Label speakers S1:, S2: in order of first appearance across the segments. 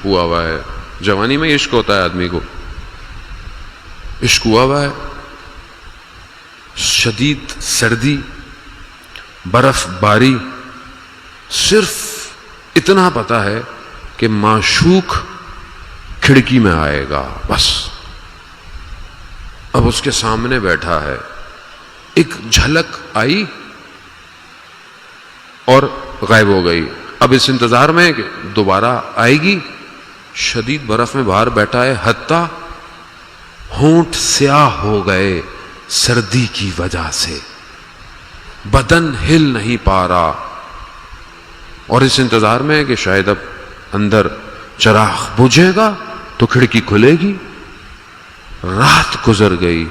S1: ہوا ہے. جوانی میں عشق ہوتا ہے آدمی کو, عشق ہوا ہے, شدید سردی, برف باری, صرف اتنا پتا ہے کہ معشوق کھڑکی میں آئے گا بس. اب اس کے سامنے بیٹھا ہے, ایک جھلک آئی اور غائب ہو گئی. اب اس انتظار میں ہے کہ دوبارہ آئے گی. شدید برف میں باہر بیٹھا ہے, حتیٰ ہونٹ سیاہ ہو گئے سردی کی وجہ سے, بدن ہل نہیں پا رہا, اور اس انتظار میں ہے کہ شاید اب اندر چراغ بجھے گا تو کھڑکی کھلے گی. رات گزر گئی,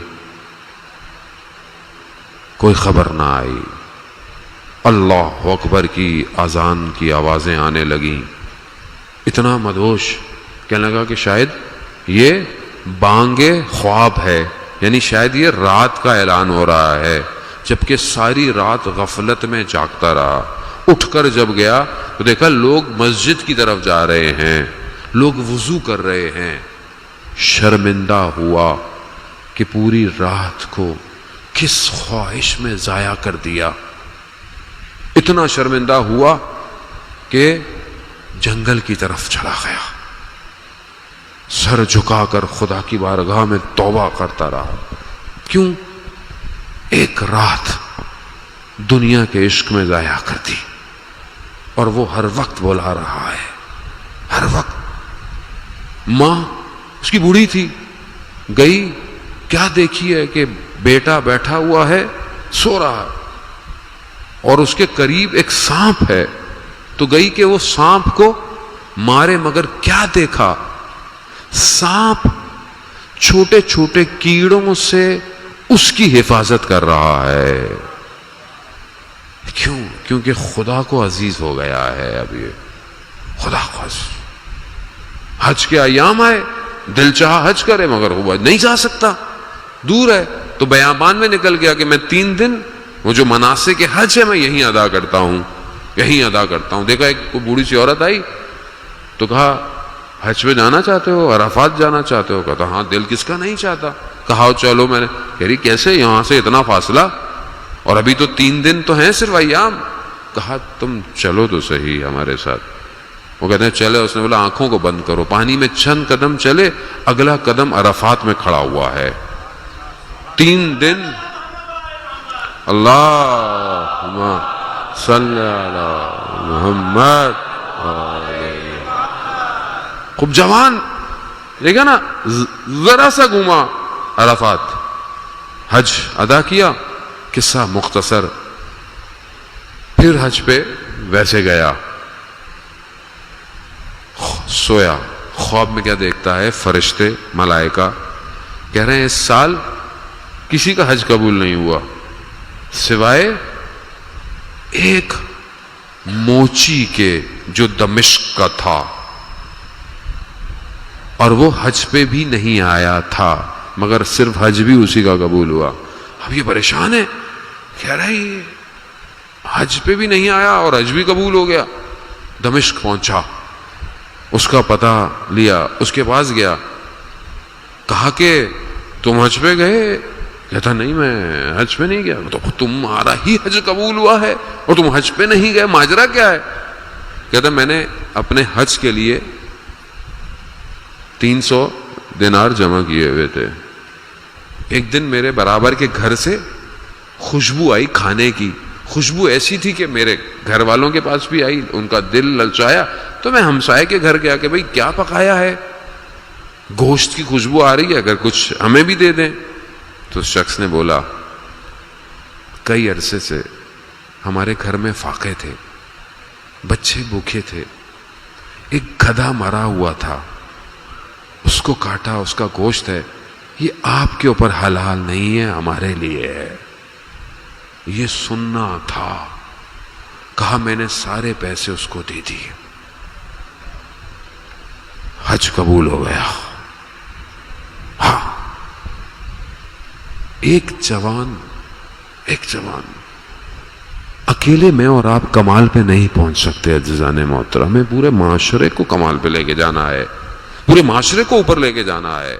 S1: کوئی خبر نہ آئی. اللہ اکبر کی اذان کی آوازیں آنے لگیں. اتنا مدہوش, کہنے لگا کہ شاید یہ بانگ خواب ہے, یعنی شاید یہ رات کا اعلان ہو رہا ہے, جبکہ ساری رات غفلت میں جاگتا رہا. اٹھ کر جب گیا تو دیکھا لوگ مسجد کی طرف جا رہے ہیں, لوگ وضو کر رہے ہیں. شرمندہ ہوا کہ پوری رات کو کس خواہش میں ضائع کر دیا. اتنا شرمندہ ہوا کہ جنگل کی طرف چلا گیا. سر جھکا کر خدا کی بارگاہ میں توبہ کرتا رہا. کیوں؟ ایک رات دنیا کے عشق میں ضائع کر دی, اور وہ ہر وقت بلا رہا ہے, ہر وقت. ماں اس کی بوڑھی تھی, گئی, کیا دیکھی ہے کہ بیٹا بیٹھا ہوا ہے, سو رہا, اور اس کے قریب ایک سانپ ہے. تو گئی کہ وہ سانپ کو مارے, مگر کیا دیکھا, سانپ چھوٹے چھوٹے کیڑوں سے اس کی حفاظت کر رہا ہے. کیوں؟ کیونکہ خدا کو عزیز ہو گیا ہے. اب یہ خدا کو حج کے ایام آئے, دل چاہا حج کرے, مگر وہ نہیں جا سکتا, دور ہے. تو بیابان میں نکل گیا کہ میں 3 دن وہ جو مناسک حج ہے میں یہیں ادا کرتا ہوں, یہیں ادا کرتا ہوں. دیکھا ایک بوڑھی سی عورت آئی تو کہا حج پہ جانا چاہتے ہو, عرفات جانا چاہتے ہو؟ کہتا ہاں, دل کس کا نہیں چاہتا. کہا چلو. میں نے کہہ رہی کیسے, یہاں سے اتنا فاصلہ, اور ابھی تو 3 دن تو ہیں صرف ایام. کہا تم چلو تو صحیح ہمارے ساتھ. وہ کہتے ہیں چلے. اس نے بولا آنکھوں کو بند کرو, پانی میں چند قدم چلے, اگلا قدم عرفات میں کھڑا ہوا ہے. 3 دن. اللہم صلی علی محمد. خوب جوان دیکھا نا, ذرا سا گھوما عرفات, حج ادا کیا. قصہ مختصر. پھر حج پہ ویسے گیا, سویا. خواب میں کیا دیکھتا ہے, فرشتے ملائکہ کہہ رہے ہیں اس سال کسی کا حج قبول نہیں ہوا سوائے ایک موچی کے جو دمشق کا تھا, اور وہ حج پہ بھی نہیں آیا تھا, مگر صرف حج بھی اسی کا قبول ہوا. اب یہ پریشان ہے, کہہ رہا ہے یہ حج پہ بھی نہیں آیا اور حج بھی قبول ہو گیا. دمشق پہنچا, اس کا پتہ لیا, اس کے پاس گیا, کہا کہ تم حج پہ گئے؟ کہتا نہیں میں حج پہ نہیں گیا. تو تمہارا ہی حج قبول ہوا ہے اور تم حج پہ نہیں گئے, ماجرا کیا ہے؟ کہتا میں نے اپنے حج کے لیے 300 دینار جمع کیے ہوئے تھے. ایک دن میرے برابر کے گھر سے خوشبو آئی کھانے کی. خوشبو ایسی تھی کہ میرے گھر والوں کے پاس بھی آئی, ان کا دل للچایا. تو میں ہمسائے کے گھر گیا کہ بھئی کیا پکایا ہے, گوشت کی خوشبو آ رہی ہے, اگر کچھ ہمیں بھی دے دیں. تو اس شخص نے بولا کئی عرصے سے ہمارے گھر میں فاقے تھے, بچے بھوکے تھے, ایک گدھا مرا ہوا تھا, اس کو کاٹا, اس کا گوشت ہے, یہ آپ کے اوپر حلال نہیں ہے, ہمارے لیے ہے. یہ سننا تھا. کہا میں نے سارے پیسے اس کو دے دیے, حج قبول ہو گیا. ہاں, ایک جوان اکیلے میں اور آپ کمال پہ نہیں پہنچ سکتے عزیزان محترم، ہمیں پورے معاشرے کو کمال پہ لے کے جانا ہے، پورے معاشرے کو اوپر لے کے جانا ہے۔